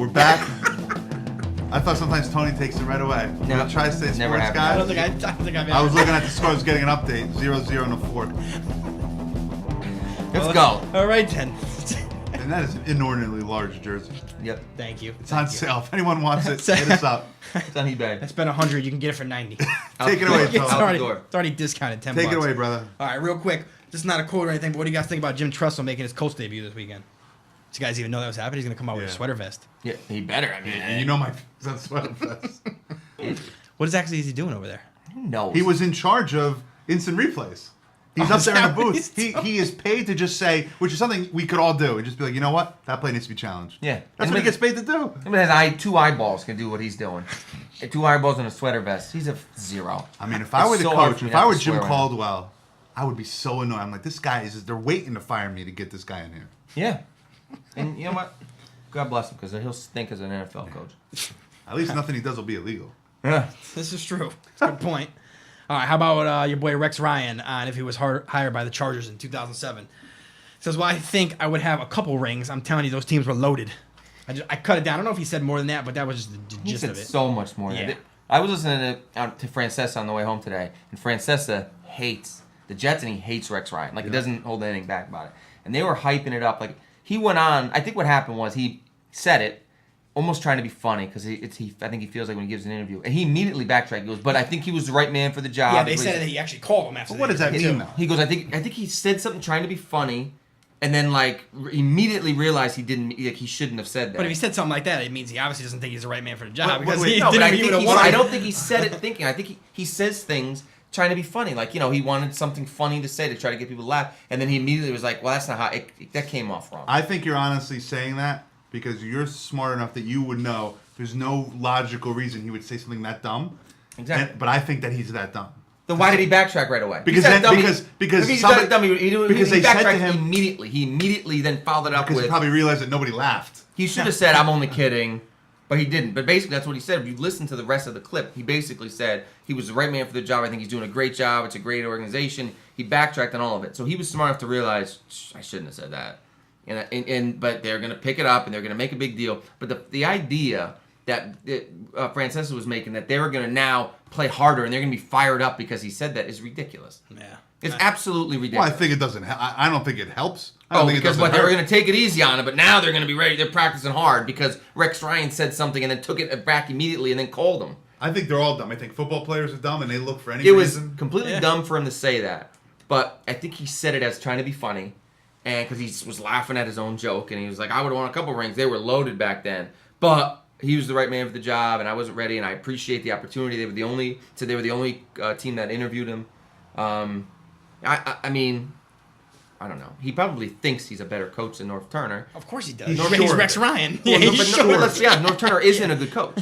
We're back. I thought sometimes Tony takes it right away. No, Tri-State never Sports happened. guy. I don't think I've ever. I was looking at the score. I was getting an update. 0-0 in the fourth. Let's go. All right then. And that is an inordinately large jersey. Yep. Thank you. It's on sale. If anyone wants it, hit us up. It's on eBay. I spent 100. You can get it for 90. Take it away, It's Tony. Out already discounted 10 Take bucks. it away, brother. All right, real quick. This is not a quote or anything, but what do you guys think about Jim Tressel making his Colts debut this weekend? Do you guys even know that was happening? He's going to come out with a Yeah. sweater vest. Yeah, he better. I mean, And you know my sweater vest. What exactly is he doing over there? who knows? He was in charge of instant replays. He's up there in the what booth. he's He is paid to just say, which is something we could all do, and just be like, you know what? That play needs to be challenged. Yeah. That's And what he with- gets paid to do. Him and his two eyeballs can do what he's doing. 2 eyeballs and a sweater vest. He's a 0. I mean, if I were It's the so hard coach, for me if not I were to Jim swear at him. Caldwell, I would be so annoyed. I'm like, this guy they're waiting to fire me to get this guy in here. Yeah. And you know what? God bless him, because he'll stink as an NFL coach. At least nothing he does will be illegal. Yeah. This is true. It's a good point. All right, how about your boy Rex Ryan on if he was hired by the Chargers in 2007? Says, well, I think I would have a couple rings. I'm telling you, those teams were loaded. I cut it down. I don't know if he said more than that, but that was just the He gist said of it. so much more. Yeah. I was listening to Francesa on the way home today, and Francesa hates the Jets and he hates Rex Ryan. Like, he doesn't hold anything back about it. And they were hyping it up. Like, he went on. I think what happened was he said it, almost trying to be funny, because I think he feels like when he gives an interview. And he immediately backtracked. He goes, but I think he was the right man for the job. Yeah, they said that he actually called him after. But what the does that interview, mean, too. though? He goes, I think he said something trying to be funny, and then like immediately realized he shouldn't have said that. But if he said something like that, it means he obviously doesn't think he's the right man for the job. Wait, Because wait, he no, but didn't I, even think want I don't think he said it thinking. I think he says things trying to be funny. Like, he wanted something funny to say to try to get people to laugh, and then he immediately was like, well, that's not how that came off wrong. I think you're honestly saying that because you're smart enough that you would know there's no logical reason he would say something that dumb. Exactly. But I think that he's that dumb. Then why did he backtrack right away? Because He's that then- dumb. because if he's somebody- that dumb, he because they said to backtracked him- immediately. He immediately then followed it up Because with, he probably realized that nobody laughed. he should have said, I'm only kidding. But he didn't. But basically, that's what he said. If you listen to the rest of the clip, he basically said he was the right man for the job. I think he's doing a great job. It's a great organization. He backtracked on all of it. So he was smart enough to realize, I shouldn't have said that. But they're going to pick it up, and they're going to make a big deal. But the idea that Francesa was making, that they were going to now play harder, and they're going to be fired up because he said that, is ridiculous. Yeah. It's absolutely Well, ridiculous. I think it doesn't. I don't think it helps. I don't think it Because doesn't they were hurt. going to take it easy on him, but now they're going to be ready. They're practicing hard because Rex Ryan said something and then took it back immediately and then called him. I think they're all dumb. I think football players are dumb and they look for any It was reason. completely Yeah. dumb for him to say that, but I think he said it as trying to be funny, and because he was laughing at his own joke, and he was like, "I would have won a couple rings. They were loaded back then, but he was the right man for the job, and I wasn't ready, and I appreciate the opportunity. They were the only team that interviewed him. I mean, I don't know. He probably thinks he's a better coach than North Turner. Of course he does. He's He's sure of Rex it. Ryan. Well, Yeah, no, he's but sure. Yeah, North Turner isn't a good coach.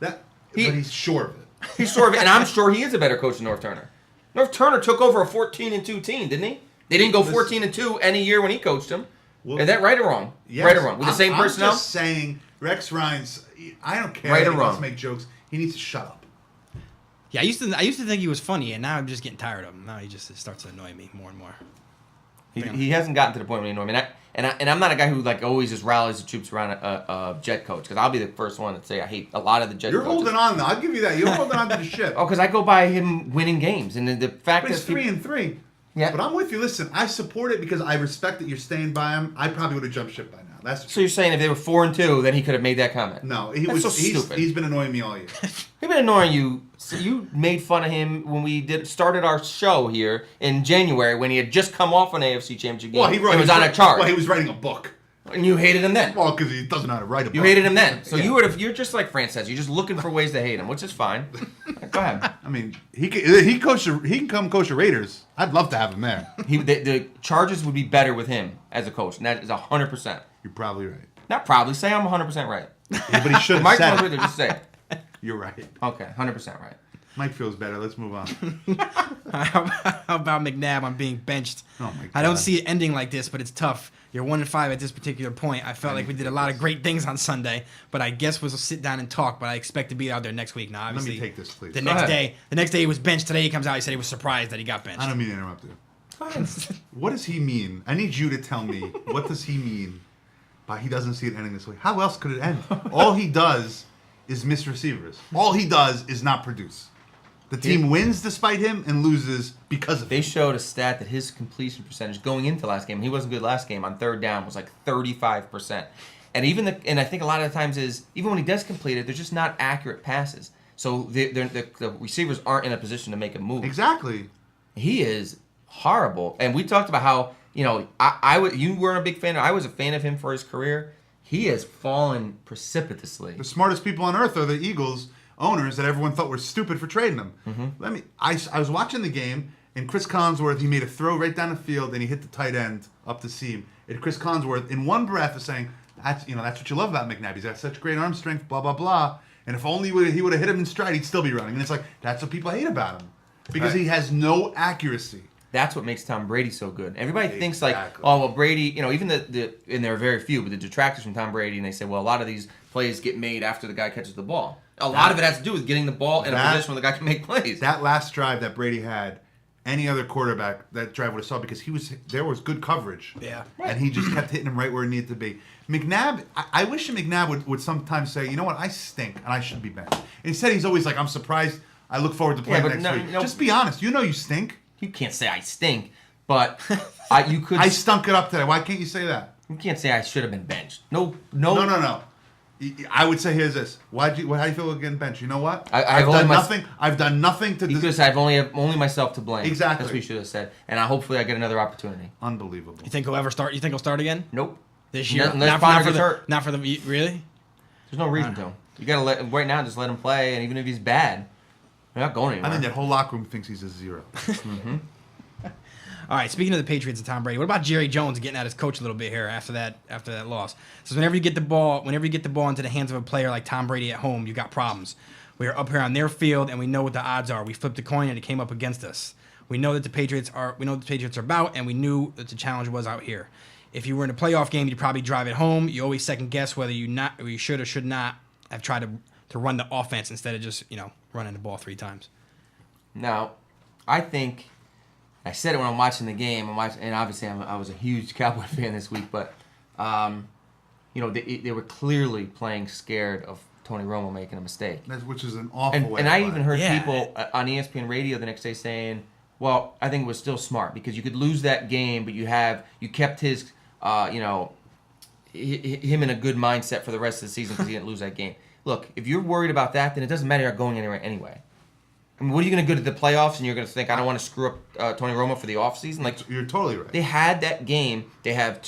But He- he's sure of it. He's sure of it, and I'm sure he is a better coach than North Turner. North Turner took over a 14-2 team, didn't he? They didn't go 14-2 any year when he coached them. Well, Is that right or wrong? Yes. Right or wrong? With the same I'm personnel? just saying, Rex Ryan's. I don't care. Right if or he wants wrong? to make jokes. He needs to shut up. Yeah, I used to think he was funny, and now I'm just getting tired of him. Now he just starts to annoy me more and more. He hasn't gotten to the point where he annoys me. And I'm not a guy who like always just rallies the troops around a Jet coach, because I'll be the first one to say I hate a lot of the Jet You're coaches. holding on, though. I'll give you that. You're holding on to the ship. Oh, because I go by him winning games, and the fact But that it's 3-3. Yeah. But I'm with you. Listen, I support it because I respect that you're staying by him. I probably would have jumped ship by now. That's So you're saying if they were 4-2, then he could have made that comment? no. That's so stupid. He's been annoying me all year. He's been annoying you. So you made fun of him when we started our show here in January when he had just come off an AFC Championship game. Well, he and was on a chart. Well, he was writing a book. And you hated him then. Well, because he doesn't know how to write a book. You hated him then. So Yeah. you're just like Frances. You're just looking for ways to hate him, which is fine. Go ahead. I mean, he can come coach the Raiders. I'd love to have him there. The Chargers would be better with him as a coach, and that is 100%. You're probably right. Not probably. Say I'm 100% right. Yeah, but he should have Mike said knows it. what to just say. You're right. Okay, 100% right. Mike feels better. Let's move on. How about McNabb on being benched? Oh, my I don't God. see it ending like this, but it's tough. You're 1-5 at this particular point. I felt like we did a lot of great things on Sunday, but I guess we'll sit down and talk. But I expect to be out there next week. Now, Let obviously, me take this, please. the Go next ahead. day he was benched. Today he comes out. He said he was surprised that he got benched. I don't mean to interrupt you. What does he mean? I need you to tell me. What does he mean but he doesn't see it ending this way. How else could it end? All he does is miss receivers. All he does is not produce. The team wins despite him and loses because of They him. showed a stat that his completion percentage going into last game, he wasn't good last game, on third down was like 35%. And and I think a lot of the times is, even when he does complete it, they're just not accurate passes. So the receivers aren't in a position to make a move. Exactly. He is horrible. And we talked about how, you weren't a big fan. I was a fan of him for his career. He has fallen precipitously. The smartest people on earth are the Eagles owners that everyone thought were stupid for trading them. Mm-hmm. I was watching the game, and Chris Collinsworth, he made a throw right down the field, and he hit the tight end up the seam. And Chris Collinsworth, in one breath, is saying, that's what you love about McNabb. He's got such great arm strength, blah, blah, blah. And if only he would have hit him in stride, he'd still be running. And it's like, that's what people hate about him. Because Right. he has no accuracy. That's what makes Tom Brady so good. Everybody thinks like, Exactly. oh, well, Brady, even and there are very few, but the detractors from Tom Brady, and they say, well, a lot of these plays get made after the guy catches the ball. A lot of it has to do with getting the ball in a position where the guy can make plays. That last drive that Brady had, any other quarterback, that drive would have saw because there was good coverage. Yeah. And he just kept hitting him right where he needed to be. McNabb, I wish McNabb would sometimes say, you know what, I stink and I should be benched. Instead, he's always like, I'm surprised. I look forward to playing but next week. no. Just be honest. You know you stink. You can't say I stink, but you could. I stunk it up today. Why can't you say that? You can't say I should have been benched. No. No. I would say here's this. How do you feel about getting benched? You know what? I've done only nothing. I've done nothing to. You could have said I've only myself to blame. Exactly. That's what you should have said. And hopefully I get another opportunity. Unbelievable. You think he'll ever start? You think he'll start again Nope. this year? Unless Bonner gets the, hurt. Not for the really. There's no reason to. You gotta right now just let him play, and even if he's bad, they're not going anywhere. I think that whole locker room thinks he's a zero. All right. Speaking of the Patriots and Tom Brady, what about Jerry Jones getting at his coach a little bit here after that loss? So whenever you get the ball into the hands of a player like Tom Brady at home, you got problems. We are up here on their field, and we know what the odds are. We flipped a coin, and it came up against us. We know that the Patriots are about, and we knew that the challenge was out here. If you were in a playoff game, you'd probably drive it home. You always second guess whether you should or should not have tried to run the offense instead of just running the ball 3 times. Now, I think I said it when I'm watching the game. And obviously I was a huge Cowboy fan this week, but they were clearly playing scared of Tony Romo making a mistake. Which is an awful way. And to I play. even heard Yeah. people on ESPN radio the next day saying, well, I think it was still smart because you could lose that game, but you kept his, him in a good mindset for the rest of the season because he didn't lose that game. Look, if you're worried about that, then it doesn't matter you're going anywhere anyway. I mean, what are you going to go to the playoffs and you're going to think, I don't want to screw up Tony Romo for the offseason? Like, You're totally right. they had that game. They have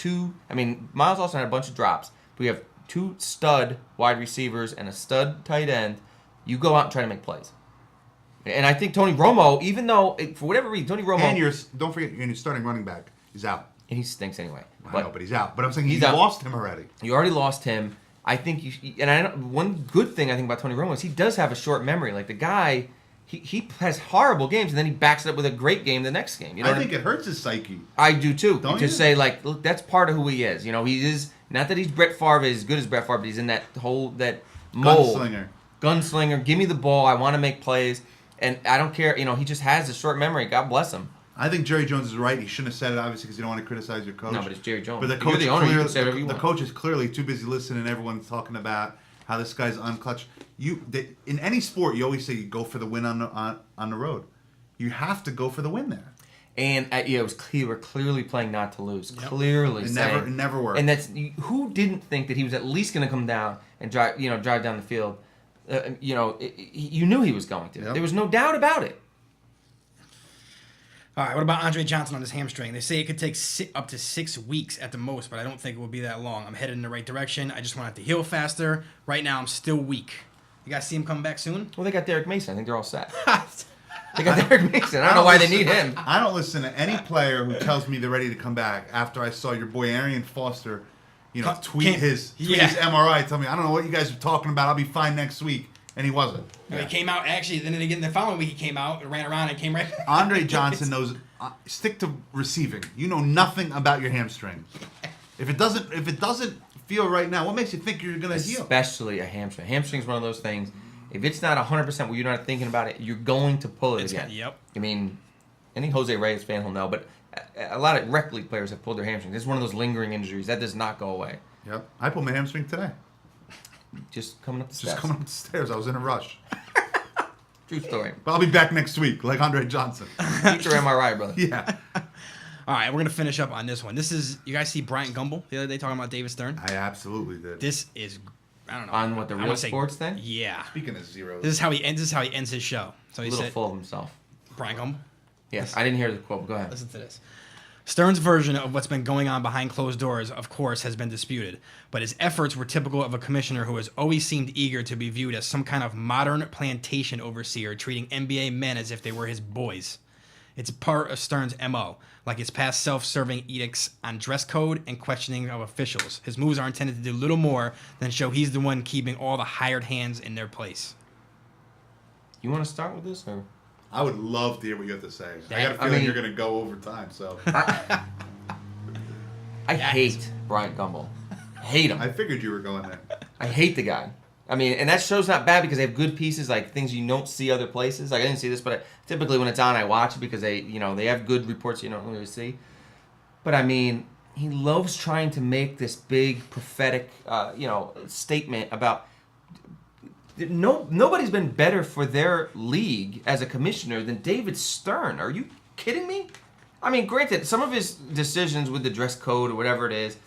Miles Austin had a bunch of drops. We have 2 stud wide receivers and a stud tight end. You go out and try to make plays. And I think Tony Romo, even though, for whatever reason, Tony Romo... And don't forget, your starting running back is out. And he stinks anyway. I know, but he's out. But I'm saying He's you out. lost him already. You already lost him. I think one good thing I think about Tony Romo is he does have a short memory. Like the guy, he has horrible games and then he backs it up with a great game the next game. You know I think it hurts his psyche. I do too. Don't to you? say like, look, that's part of who he is. He is not that he's Brett Favre as good as Brett Favre, but he's in that mold. Gunslinger. Give me the ball. I want to make plays, and I don't care. He just has a short memory. God bless him. I think Jerry Jones is right. He shouldn't have said it, obviously, because you don't want to criticize your coach. No, but it's Jerry Jones. But the If coach, you're the owner, you can say whatever you want. coach is clearly too busy listening. Everyone's talking about how this guy's unclutched. In any sport, you always say you go for the win on the road. You have to go for the win there. And it was clear, we're clearly playing not to lose. Yep. Clearly, It saying, never worked. And who didn't think that he was at least going to come down and drive down the field. You knew he was going to. Yep. There was no doubt about it. All right, what about Andre Johnson on his hamstring? They say it could take up to 6 weeks at the most, but I don't think it will be that long. I'm headed in the right direction. I just want it to heal faster. Right now, I'm still weak. You guys see him come back soon? Well, they got Derek Mason. I think they're all set. They got Derek Mason. I don't know why they need him. I don't listen to any player who tells me they're ready to come back after I saw your boy Arian Foster, tweet his MRI. Tell me, I don't know what you guys are talking about. I'll be fine next week. And he wasn't. He came out, actually, then again, the following week he came out and ran around and came right back. Andre Johnson knows, stick to receiving. You know nothing about your hamstring. If it doesn't feel right now, what makes you think you're going to heal? Especially a hamstring. Hamstring's one of those things. If it's not 100% where you're not thinking about it, you're going to pull it again. Yep. I mean, any Jose Reyes fan will know, but a lot of rec league players have pulled their hamstrings. It's one of those lingering injuries. That does not go away. Yep. I pulled my hamstring today. Just coming up the Just steps. coming up the stairs. I was in a rush. True story. But I'll be back next week, like Andre Johnson. Get your MRI, brother. Yeah. All right, we're gonna finish up on this one. This is you guys see Bryant Gumbel the other day talking about David Stern. I absolutely did. This is I don't know On what, the I Real wanna say- Sports thing? Yeah. Speaking of zeros. This is how he ends. This is how he ends his show. So A he little said, full of himself. Bryant Gumbel. Yes, I didn't hear the quote, but go ahead. Listen to this. Stern's version of what's been going on behind closed doors, of course, has been disputed, but his efforts were typical of a commissioner who has always seemed eager to be viewed as some kind of modern plantation overseer, treating NBA men as if they were his boys. It's part of Stern's MO, like his past self-serving edicts on dress code and questioning of officials. His moves are intended to do little more than show he's the one keeping all the hired hands in their place. You want to start with this? Or? I would love to hear what you have to say. I got a I feeling mean- you're going to go over time, so I hate Bryant Gumbel. Hate him. I figured you were going there. I hate the guy. I mean, and that show's not bad because they have good pieces, like things you don't see other places. Like I didn't see this, but typically when it's on, I watch it because they have good reports you don't really see. But I mean, he loves trying to make this big prophetic, statement about. Nobody's been better for their league as a commissioner than David Stern. Are you kidding me? I mean, granted, some of his decisions with the dress code or whatever it is,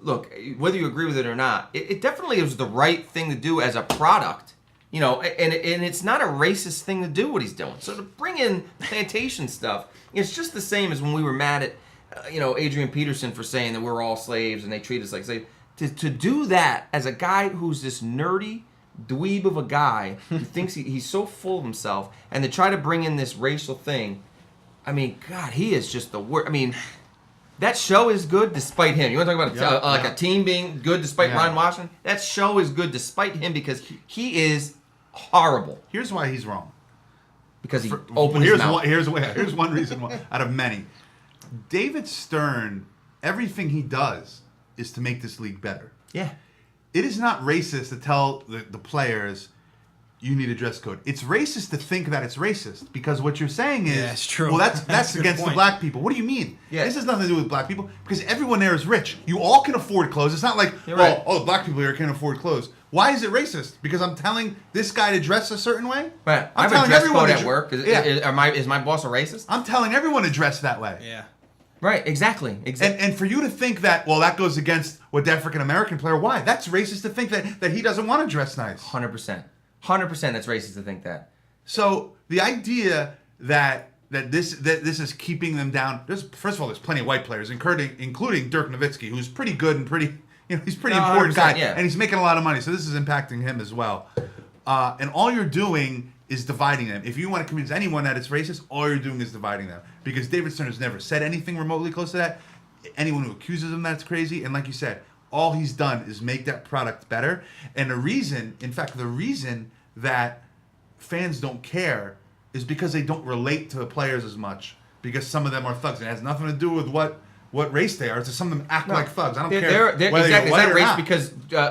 look, whether you agree with it or not, it definitely was the right thing to do as a product. And it's not a racist thing to do what he's doing. So to bring in plantation stuff, it's just the same as when we were mad at, Adrian Peterson for saying that we're all slaves and they treat us like slaves. To do that as a guy who's this nerdy dweeb of a guy who thinks he's so full of himself, and to try to bring in this racial thing, I mean, God, he is just the worst. I mean, that show is good despite him. You want to talk about a team being good despite Ron Washington? That show is good despite him because he is horrible. Here's why he's wrong. Because he opened his mouth. Here's one reason why, out of many. David Stern, everything he does is to make this league better. Yeah. It is not racist to tell the players you need a dress code. It's racist to think that it's racist because what you're saying is, it's true. well, that's That's a good against the point. black people. What do you mean? Yeah. This has nothing to do with black people because everyone there is rich. You all can afford clothes. It's not like, You're right. the black people here can't afford clothes. Why is it racist? Because I'm telling this guy to dress a certain way? Right. I I'm have a telling dress everyone code to at dr- work. Yeah. Is my boss a racist? I'm telling everyone to dress that way. Yeah. Right. Exactly. And for you to think that, well, that goes against what the African American player, why? That's racist to think that he doesn't want to dress nice. 100%. 100%. That's racist to think that. So the idea that this is keeping them down. First of all, there's plenty of white players, including Dirk Nowitzki, who's pretty good and pretty. He's a pretty No, important guy, 100%, yeah. and he's making a lot of money. So this is impacting him as well. And all you're doing is dividing them. If you want to convince anyone that it's racist, all you're doing is dividing them. Because David Stern has never said anything remotely close to that. Anyone who accuses him that's crazy. And like you said, all he's done is make that product better. And the reason that fans don't care is because they don't relate to the players as much. Because some of them are thugs. It has nothing to do with what race they are. It's just some of them act like thugs. I don't care They're whether exactly. you're white It's not or race not.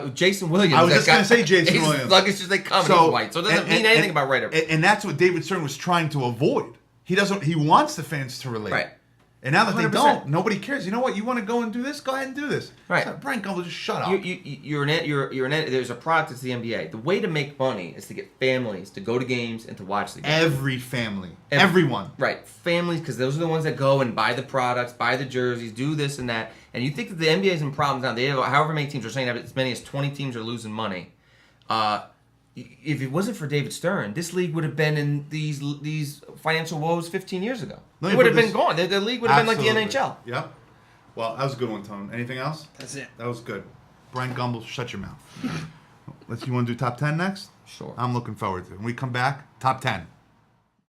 because Jason Williams. I was that just going guy- to say Jason he's Williams. Sluggish as they come. He's white, so it doesn't mean anything about right or and that's what David Stern was trying to avoid. He wants the fans to relate. Right. And now that they 100%. don't, nobody cares. You know what? You want to go and do this? Go ahead and do this. Right. So, Brian Gumbel, just shut up. There's a product that's the NBA. The way to make money is to get families to go to games and to watch the games. Every family. Everyone. Right, families, because those are the ones that go and buy the products, buy the jerseys, do this and that. And you think that the NBA is in problems now. They have however many teams are saying that as many as 20 teams are losing money. If it wasn't for David Stern, this league would have been in these financial woes 15 years ago. Let me It would put have been this- gone. The league would have been like the Absolutely. NHL. Yep. Well, that was a good one, Tone. Anything else? That's it. That was good. Brian Gumbel, shut your mouth. You want to do top 10 next? Sure. I'm looking forward to it. When we come back, top 10.